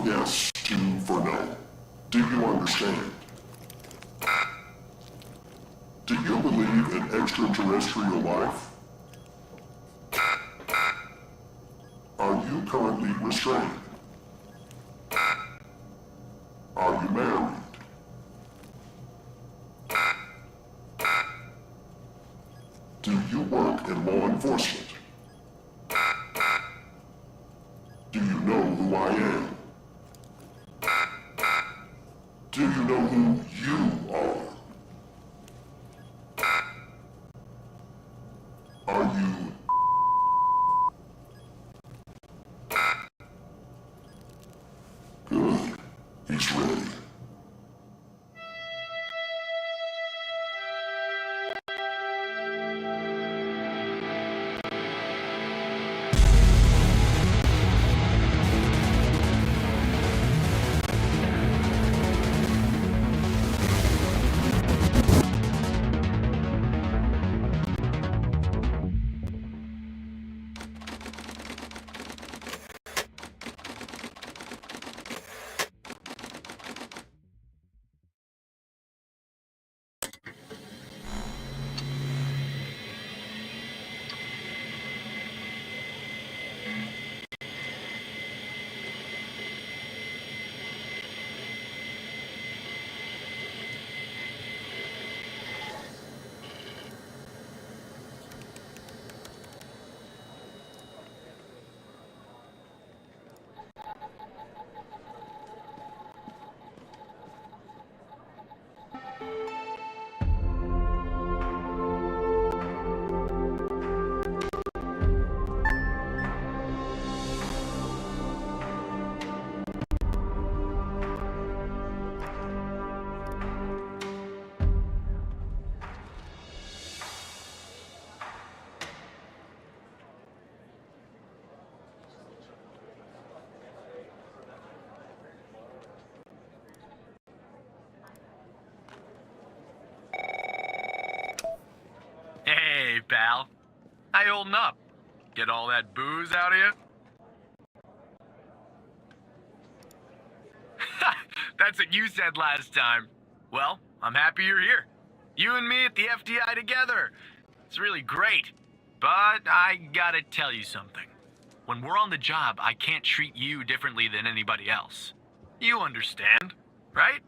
yes to for no. Do you understand? Do you believe in extraterrestrial life? Are you currently restrained? Are you married? Do you work in law enforcement? Do you know who I am? Do you know who you are? Are you... Good. He's ready. Hey, pal. How you holding up? Get all that booze out of you? That's what you said last time. Well, I'm happy you're here. You and me at the FDI together. It's really great. But I gotta tell you something. When we're on the job, I can't treat you differently than anybody else. You understand, right?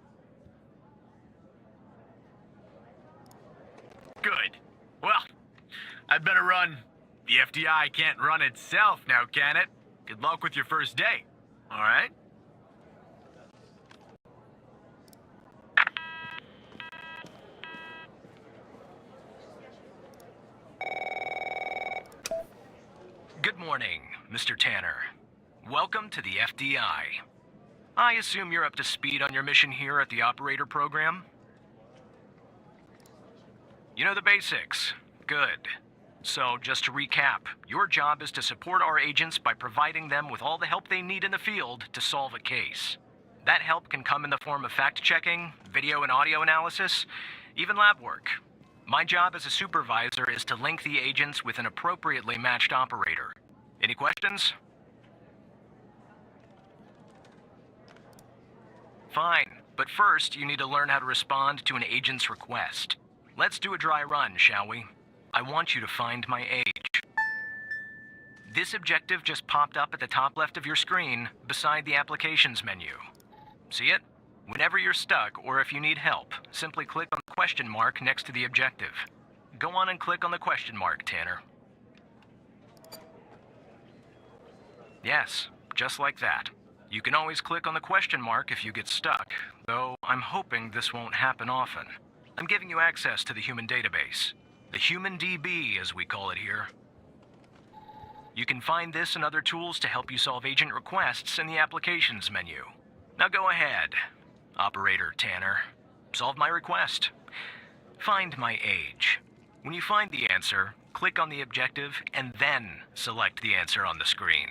Good. Well, I'd better run. The FDI can't run itself now, can it? Good luck with your first day. All right? Good morning, Mr. Tanner. Welcome to the FDI. I assume you're up to speed on your mission here at the operator program? You know the basics. Good. So, just to recap, your job is to support our agents by providing them with all the help they need in the field to solve a case. That help can come in the form of fact-checking, video and audio analysis, even lab work. My job as a supervisor is to link the agents with an appropriately matched operator. Any questions? Fine, but first you need to learn how to respond to an agent's request. Let's do a dry run, shall we? I want you to find my age. This objective just popped up at the top left of your screen, beside the applications menu. See it? Whenever you're stuck, or if you need help, simply click on the question mark next to the objective. Go on and click on the question mark, Tanner. Yes, just like that. You can always click on the question mark if you get stuck, though I'm hoping this won't happen often. I'm giving you access to the human database. The Human DB, as we call it here. You can find this and other tools to help you solve agent requests in the applications menu. Now go ahead, Operator Tanner. Solve my request. Find my age. When you find the answer, click on the objective and then select the answer on the screen.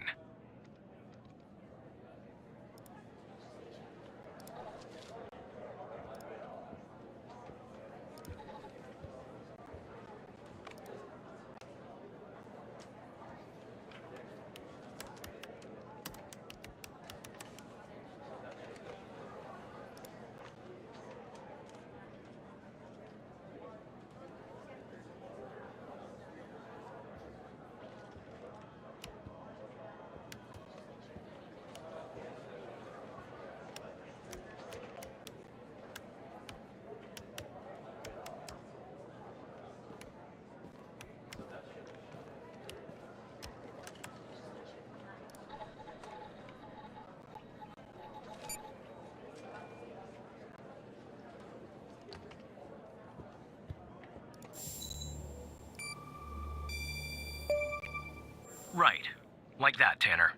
Tanner.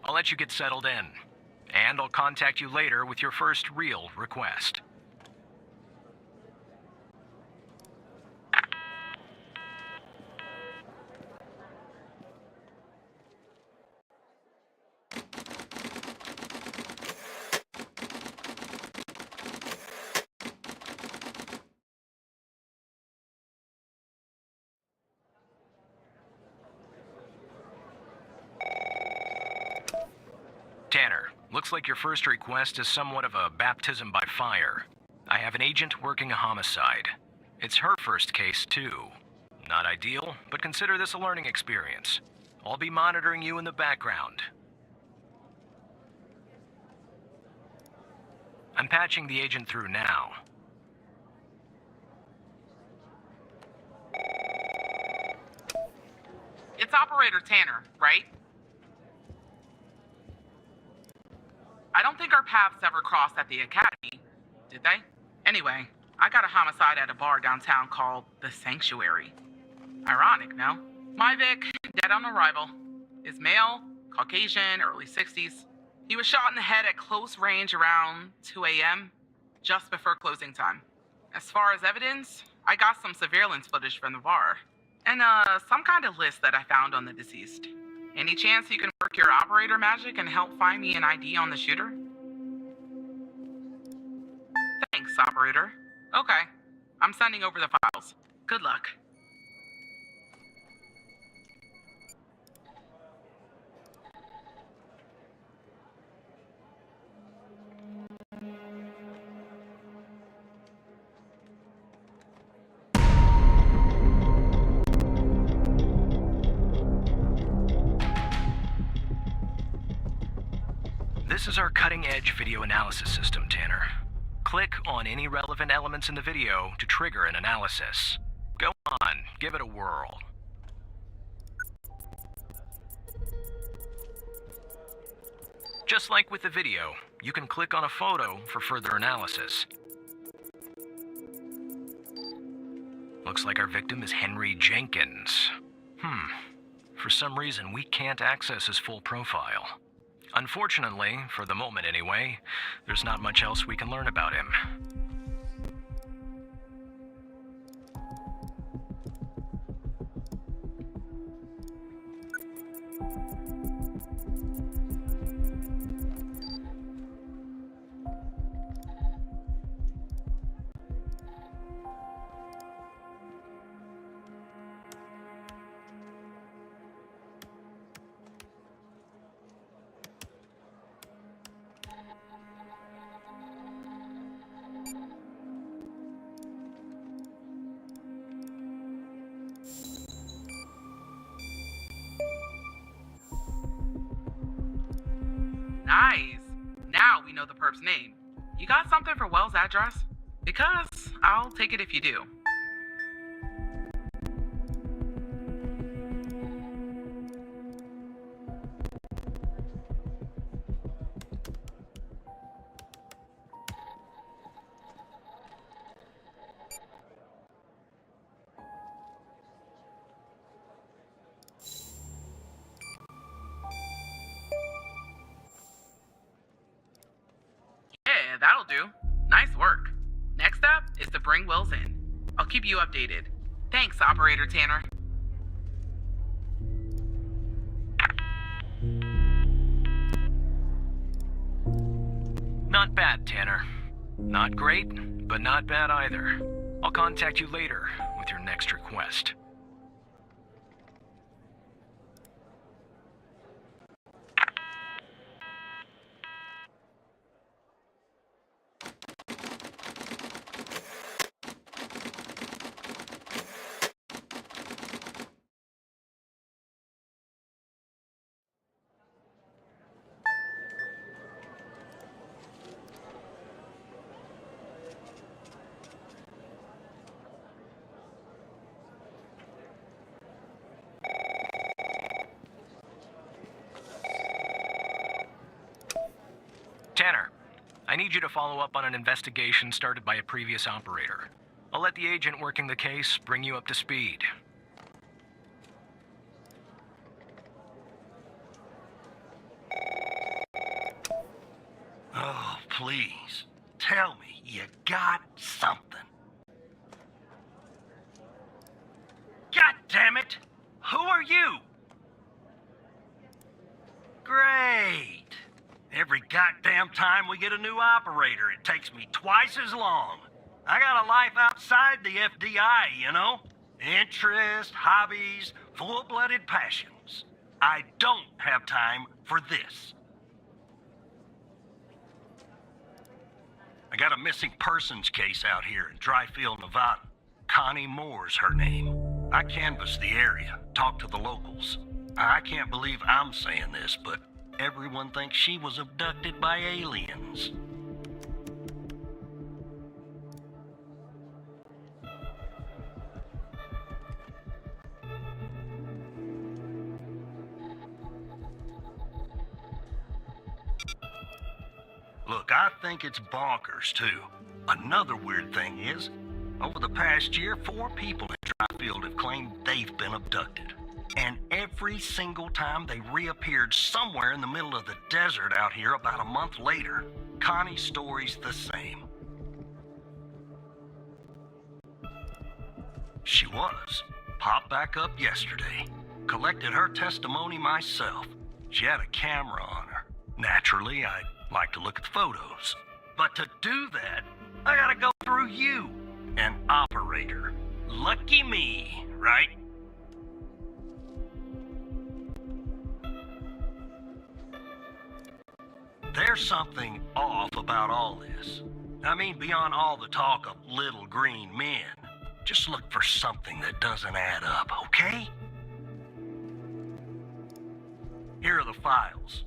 I'll let you get settled in. And I'll contact you later with your first real request. Tanner, looks like your first request is somewhat of a baptism by fire. I have an agent working a homicide. It's her first case, too. Not ideal, but consider this a learning experience. I'll be monitoring you in the background. I'm patching the agent through now. It's Operator Tanner, right? I don't think our paths ever crossed at the Academy, did they? Anyway, I got a homicide at a bar downtown called The Sanctuary. Ironic, no? My Vic, dead on arrival. Is male, Caucasian, early 60s. He was shot in the head at close range around 2 a.m., just before closing time. As far as evidence, I got some surveillance footage from the bar. And some kind of list that I found on the deceased. Any chance you can work your operator magic and help find me an ID on the shooter? Thanks, operator. Okay, I'm sending over the files. Good luck. This is our cutting-edge video analysis system, Tanner. Click on any relevant elements in the video to trigger an analysis. Go on, give it a whirl. Just like with the video, you can click on a photo for further analysis. Looks like our victim is Henry Jenkins. For some reason, we can't access his full profile. Unfortunately, for the moment anyway, there's not much else we can learn about him. Nice. Now we know the perp's name. You got something for Wells' address? Because I'll take it if you do. Yeah, that'll do. Nice work. Next step is to bring Wells in. I'll keep you updated. Thanks, Operator Tanner. Not bad, Tanner. Not great, but not bad either. I'll contact you later with your next request. Tanner, I need you to follow up on an investigation started by a previous operator. I'll let the agent working the case bring you up to speed. please, tell me you got something. God damn it! Who are you? Great. Every goddamn time we get a new operator, it takes me twice as long. I got a life outside the FDI, you know? Interests, hobbies, full-blooded passions. I don't have time for this. I got a missing persons case out here in Dryfield, Nevada. Connie Moore's her name. I canvassed the area, talked to the locals. I can't believe I'm saying this, but everyone thinks she was abducted by aliens. Look, I think it's bonkers, too. Another weird thing is, over the past year, 4 people in Dryfield have claimed they've been abducted. And every single time they reappeared somewhere in the middle of the desert out here about a month later. Connie's story's the same. She was. Popped back up yesterday. Collected her testimony myself. She had a camera on her. Naturally, I'd like to look at the photos. But to do that, I gotta go through you, an operator. Lucky me, right? There's something off about all this. I mean, beyond all the talk of little green men. Just look for something that doesn't add up, okay? Here are the files.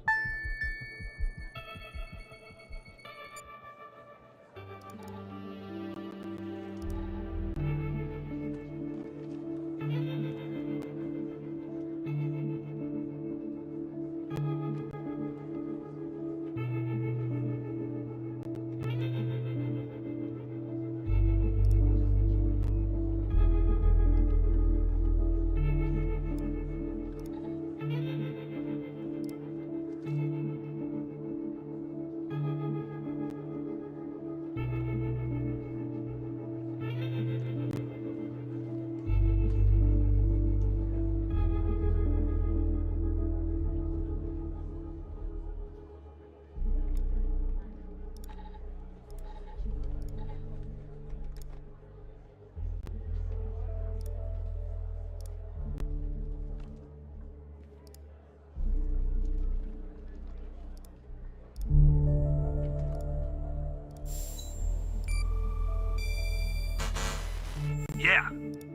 Yeah,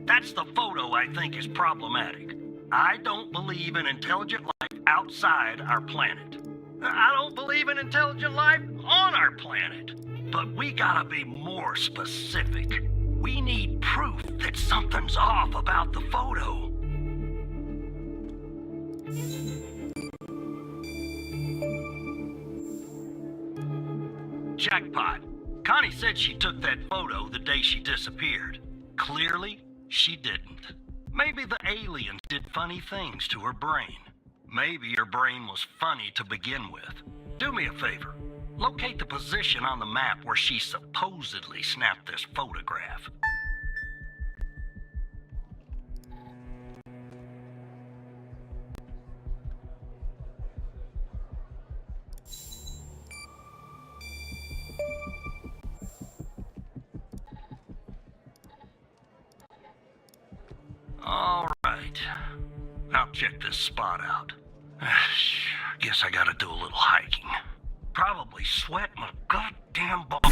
that's the photo I think is problematic. I don't believe in intelligent life outside our planet. I don't believe in intelligent life on our planet. But we gotta be more specific. We need proof that something's off about the photo. Jackpot. Connie said she took that photo the day she disappeared. Clearly, she didn't. Maybe the aliens did funny things to her brain. Maybe her brain was funny to begin with. Do me a favor. Locate the position on the map where she supposedly snapped this photograph. All right. I'll check this spot out. Guess I gotta do a little hiking. Probably sweat my goddamn balls.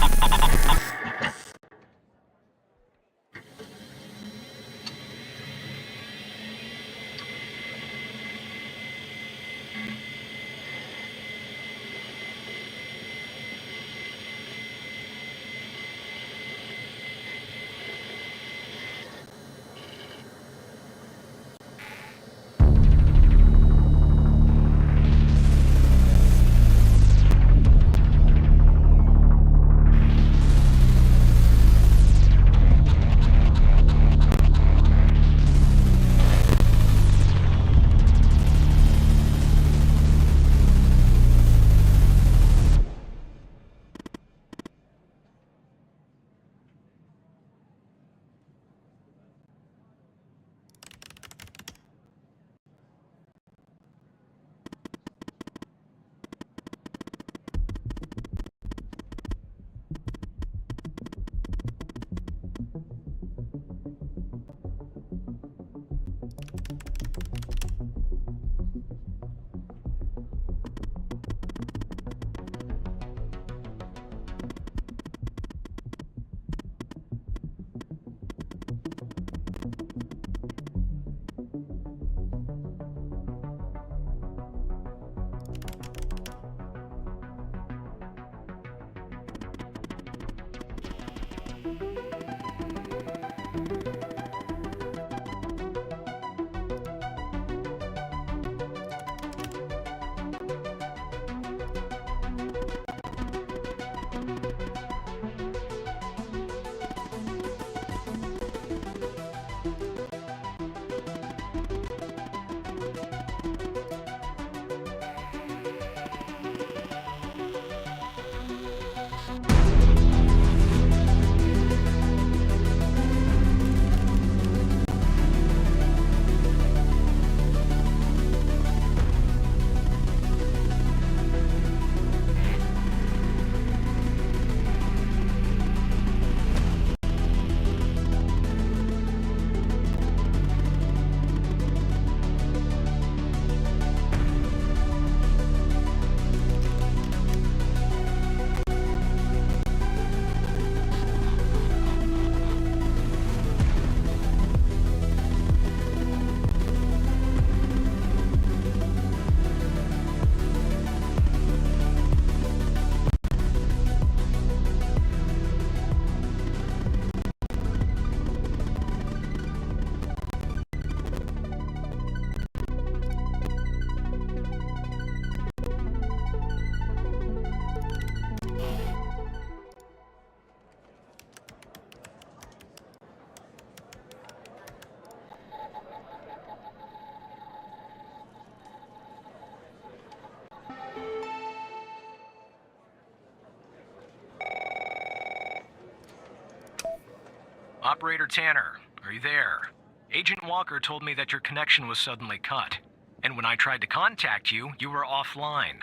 Operator Tanner, are you there? Agent Walker told me that your connection was suddenly cut. And when I tried to contact you, you were offline.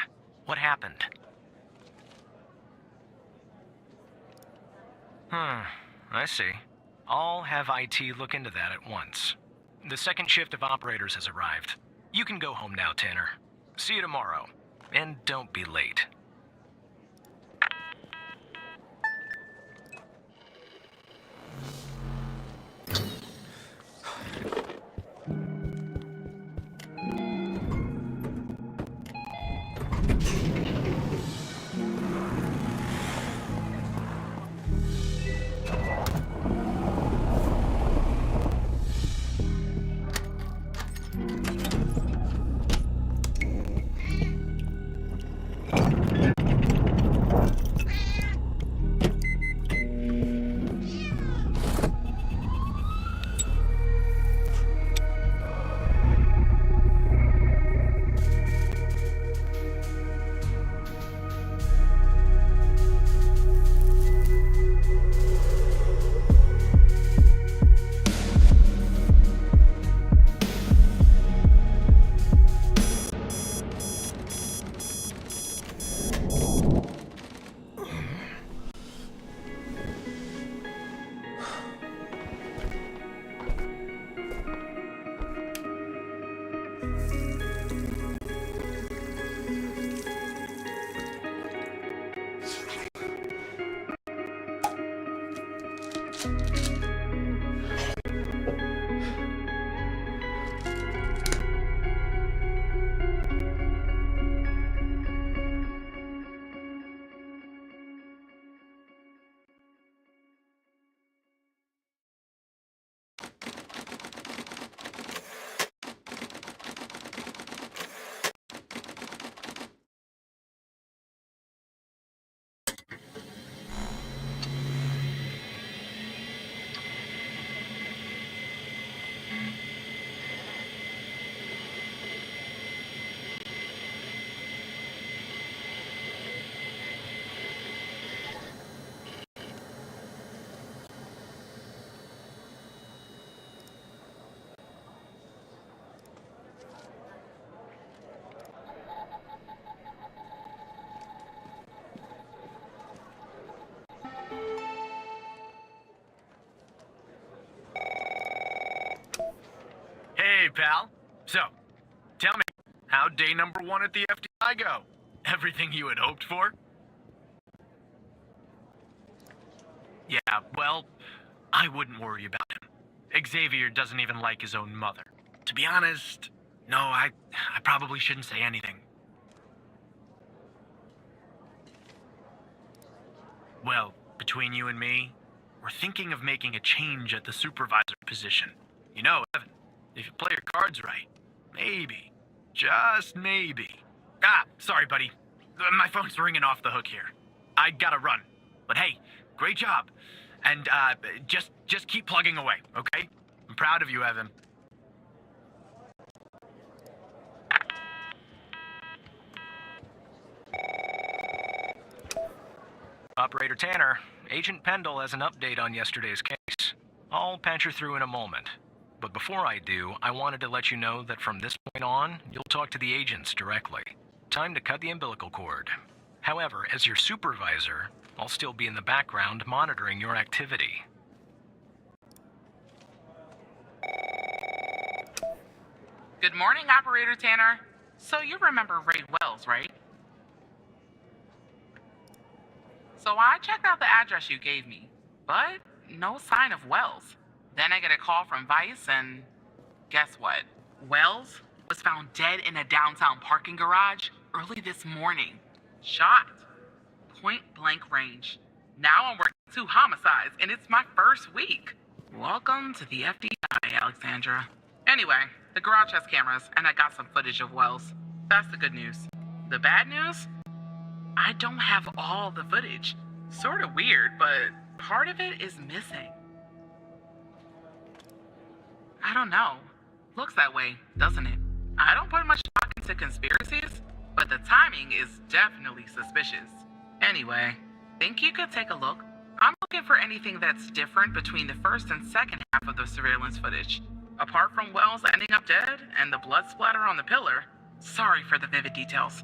What happened? I see. I'll have IT look into that at once. The second shift of operators has arrived. You can go home now, Tanner. See you tomorrow. And don't be late. Hey, pal. So, tell me, how'd day number 1 at the FDI go? Everything you had hoped for? Yeah, well, I wouldn't worry about him. Xavier doesn't even like his own mother. To be honest, no, I probably shouldn't say anything. Well, between you and me, we're thinking of making a change at the supervisor position. You know, Evan, if you play your cards right, maybe, just maybe. Sorry, buddy. My phone's ringing off the hook here. I gotta run. But hey, great job. And just keep plugging away, okay? I'm proud of you, Evan. Operator Tanner, Agent Pendle has an update on yesterday's case. I'll patch her through in a moment. But before I do, I wanted to let you know that from this point on, you'll talk to the agents directly. Time to cut the umbilical cord. However, as your supervisor, I'll still be in the background monitoring your activity. Good morning, Operator Tanner. So you remember Ray Wells, right? So I checked out the address you gave me, but no sign of Wells. Then I get a call from Vice, and guess what? Wells was found dead in a downtown parking garage early this morning. Shot. Point blank range. Now I'm working 2 homicides, and it's my first week. Welcome to the FBI, Alexandra. Anyway, the garage has cameras, and I got some footage of Wells. That's the good news. The bad news? I don't have all the footage. Sort of weird, but part of it is missing. I don't know. Looks that way, doesn't it? I don't put much stock into conspiracies, but the timing is definitely suspicious. Anyway, think you could take a look? I'm looking for anything that's different between the first and second half of the surveillance footage. Apart from Wells ending up dead and the blood splatter on the pillar, sorry for the vivid details.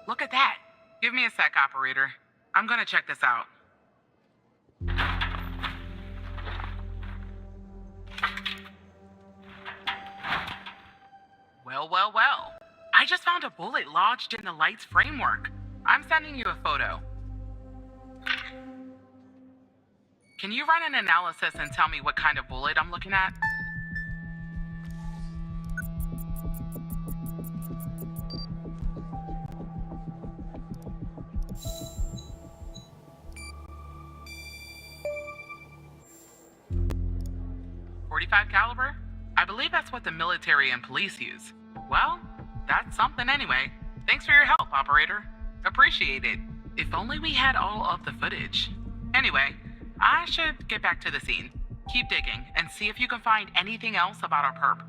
Look at that. Give me a sec, operator. I'm gonna check this out. Well. I just found a bullet lodged in the light's framework. I'm sending you a photo. Can you run an analysis and tell me what kind of bullet I'm looking at? .45 caliber? I believe that's what the military and police use. Well, that's something anyway. Thanks for your help, operator. Appreciate it. If only we had all of the footage. Anyway, I should get back to the scene. Keep digging and see if you can find anything else about our perp.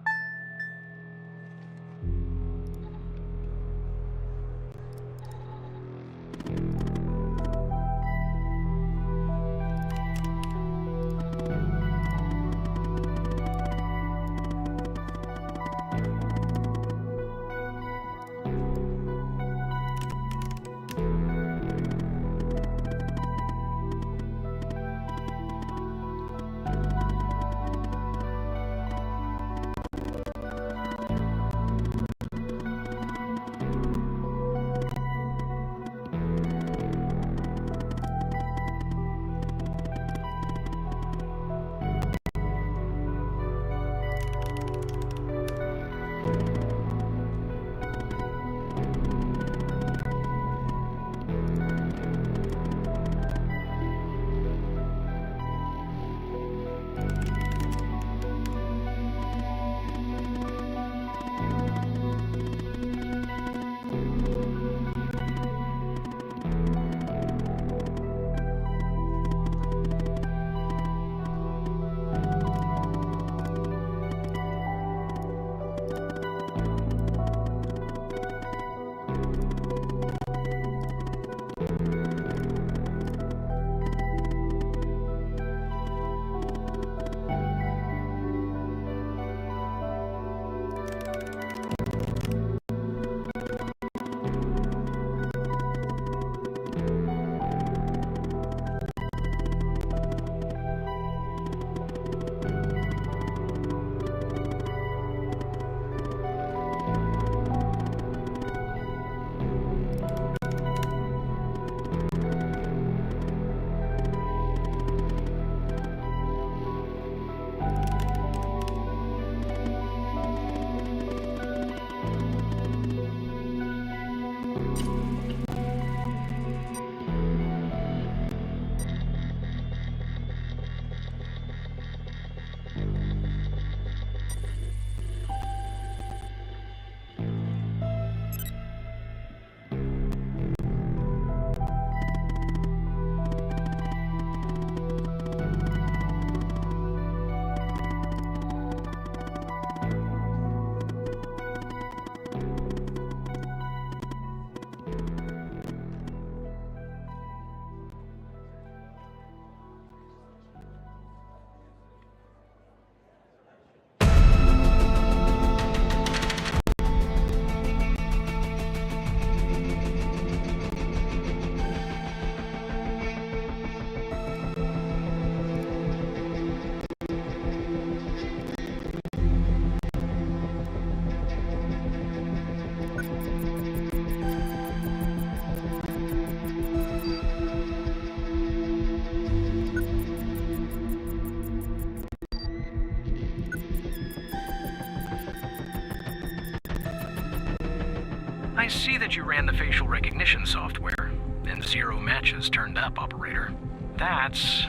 I see that you ran the facial recognition software, and 0 matches turned up, Operator. That's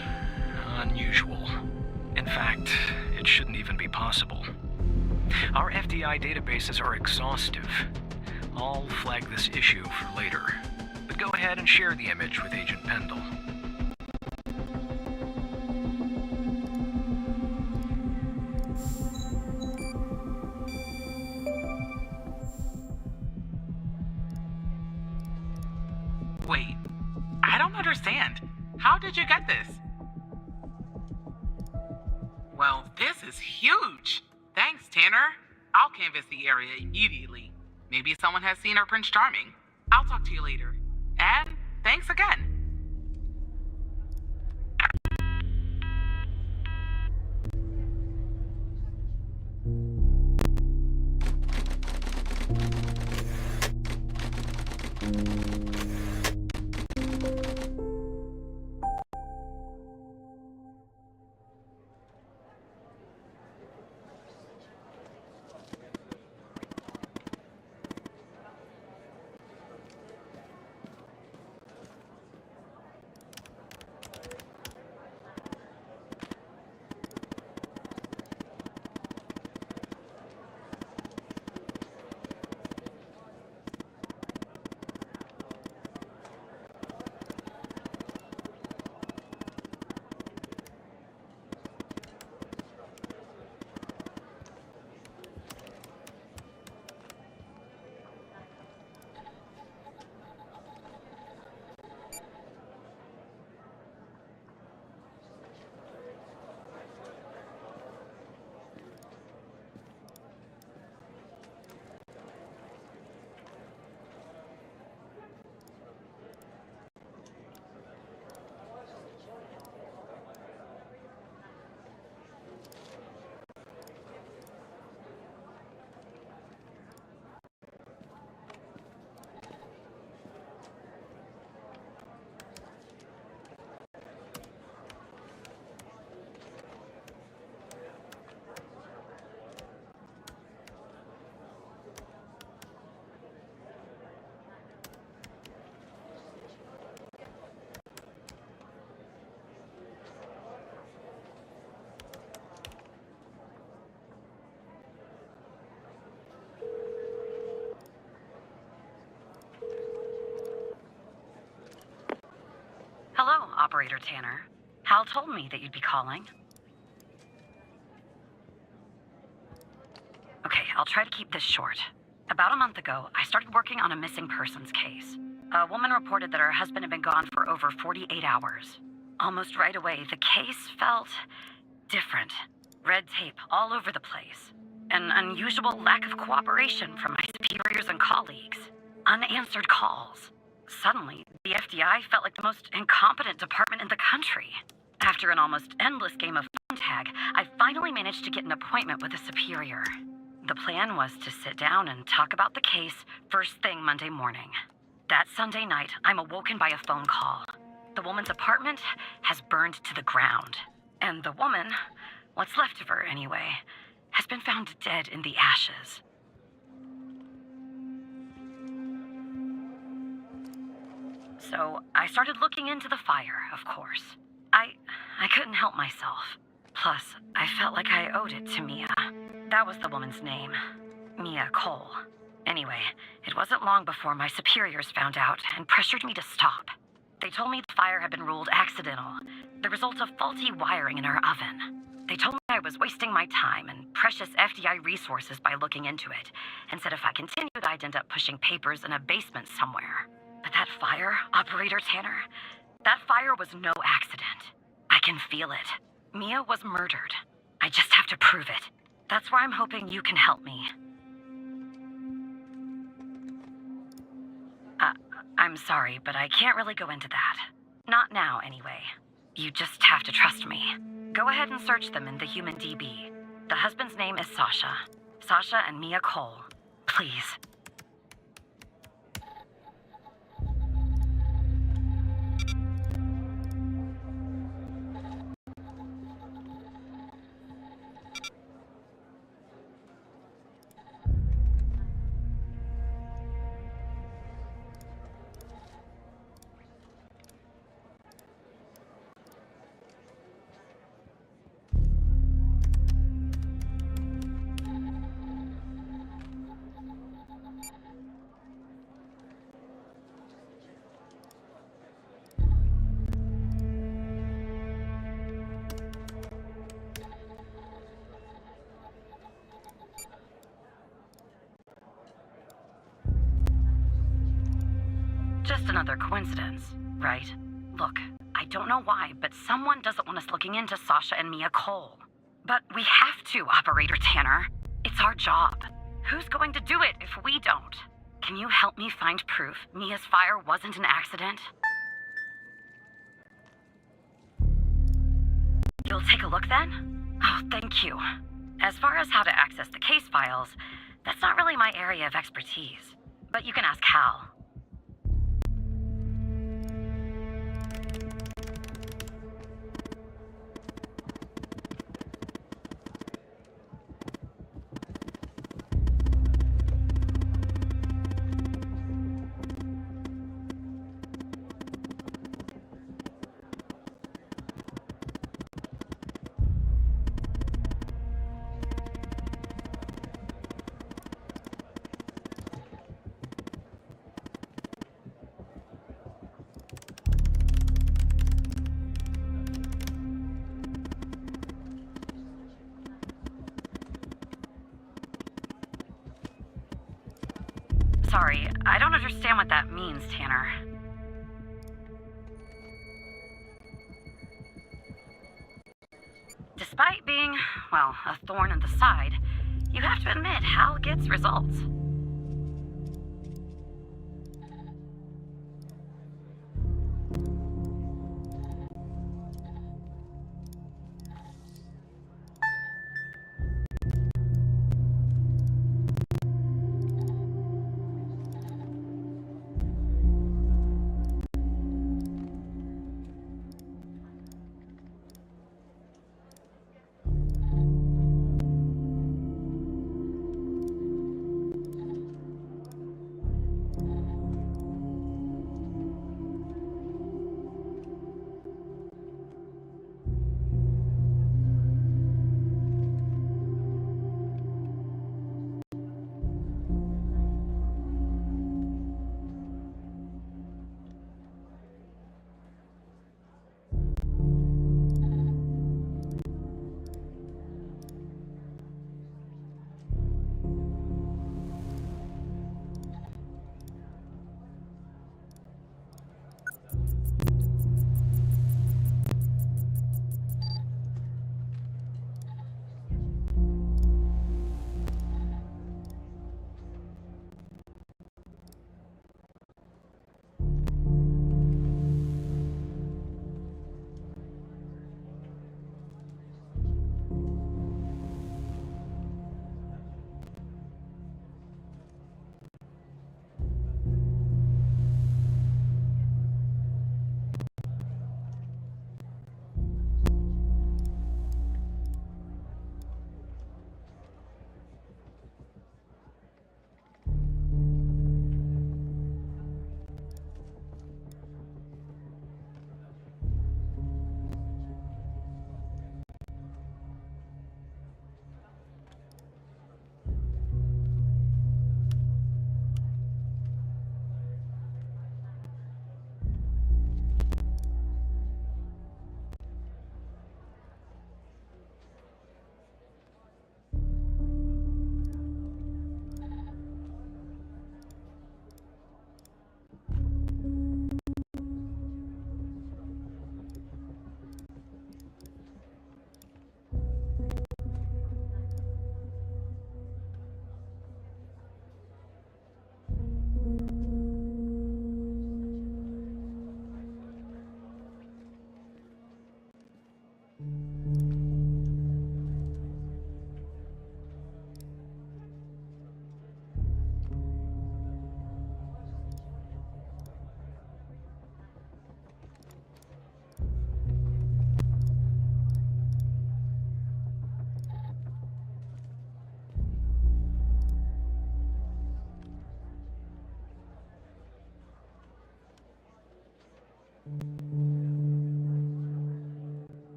unusual. In fact, it shouldn't even be possible. Our FDI databases are exhaustive. I'll flag this issue for later, but go ahead and share the image with Agent Pendle. Wait, I don't understand. How did you get this? Well, this is huge. Thanks, Tanner. I'll canvass the area immediately. Maybe someone has seen our Prince Charming. I'll talk to you later. And thanks again. Hello, Operator Tanner. Hal told me that you'd be calling. Okay, I'll try to keep this short. About a month ago, I started working on a missing persons case. A woman reported that her husband had been gone for over 48 hours. Almost right away, the case felt different. Red tape all over the place. An unusual lack of cooperation from my superiors and colleagues. Unanswered calls. Suddenly, the FDI felt like the most incompetent department in the country. After an almost endless game of phone tag, I finally managed to get an appointment with a superior. The plan was to sit down and talk about the case first thing Monday morning. That Sunday night, I'm awoken by a phone call. The woman's apartment has burned to the ground. And the woman, what's left of her anyway, has been found dead in the ashes. So I started looking into the fire, of course. I couldn't help myself. Plus, I felt like I owed it to Mia. That was the woman's name. Mia Cole. Anyway, it wasn't long before my superiors found out and pressured me to stop. They told me the fire had been ruled accidental, the result of faulty wiring in our oven. They told me I was wasting my time and precious FDI resources by looking into it, and said if I continued, I'd end up pushing papers in a basement somewhere. But that fire, Operator Tanner, that fire was no accident. I can feel it. Mia was murdered. I just have to prove it. That's where I'm hoping you can help me. I'm sorry, but I can't really go into that. Not now, anyway. You just have to trust me. Go ahead and search them in the Human DB. The husband's name is Sasha. Sasha and Mia Cole. Please. just another coincidence, right? Look, I don't know why, but someone doesn't want us looking into Sasha and Mia Cole. But we have to, Operator Tanner. It's our job. Who's going to do it if we don't? Can you help me find proof Mia's fire wasn't an accident? You'll take a look then? Oh, thank you. As far as how to access the case files, that's not really my area of expertise. But you can ask Hal. Sorry, I don't understand what that means, Tanner. Despite being, well, a thorn in the side, you have to admit Hal gets results.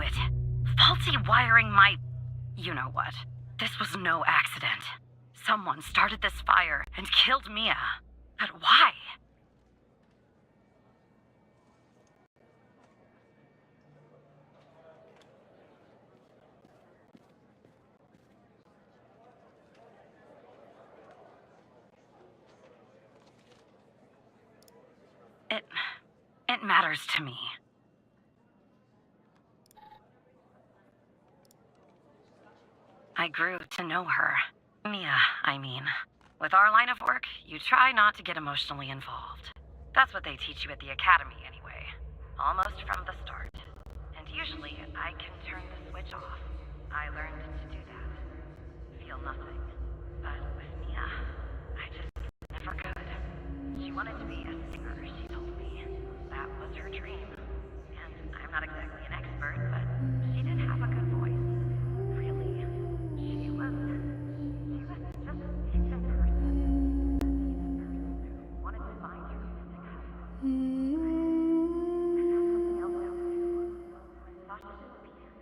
it. Faulty wiring my... you know what. This was no accident. Someone started this fire and killed Mia. But why? It matters to me. I grew to know her. Mia, I mean. With our line of work, you try not to get emotionally involved. That's what they teach you at the academy anyway. Almost from the start. And usually, I can turn the switch off. I learned to do that. Feel nothing. But with Mia, I just never could. She wanted to be a singer, she told me. That was her dream. And I'm not exactly an expert, but she did have a good voice. Really. She was just a decent person. Wanted to find her music house. I found something else out too. When Sasha disappeared,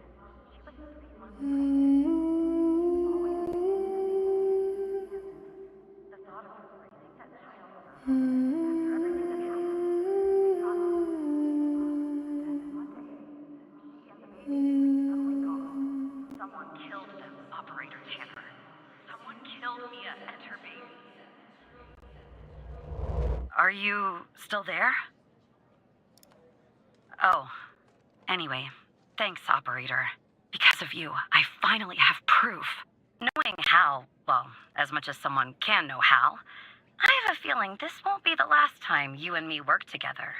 she was supposed to be one of the always the thought of her raising that child after everything that happened. Someone killed them, Operator Tanner. Someone killed Mia and her baby. Are you still there? Oh. Anyway, thanks, Operator. Because of you, I finally have proof. Knowing Hal, well, as much as someone can know Hal, I have a feeling this won't be the last time you and me work together.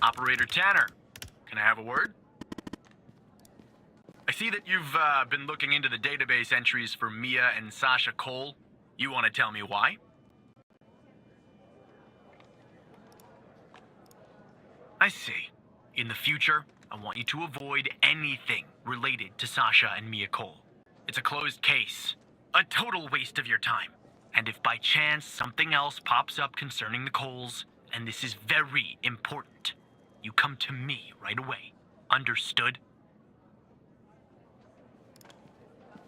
Operator Tanner, can I have a word? I see that you've been looking into the database entries for Mia and Sasha Cole. You want to tell me why? I see. In the future, I want you to avoid anything related to Sasha and Mia Cole. It's a closed case. A total waste of your time. And if by chance something else pops up concerning the Coles, and this is very important, you come to me right away. Understood?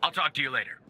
I'll talk to you later.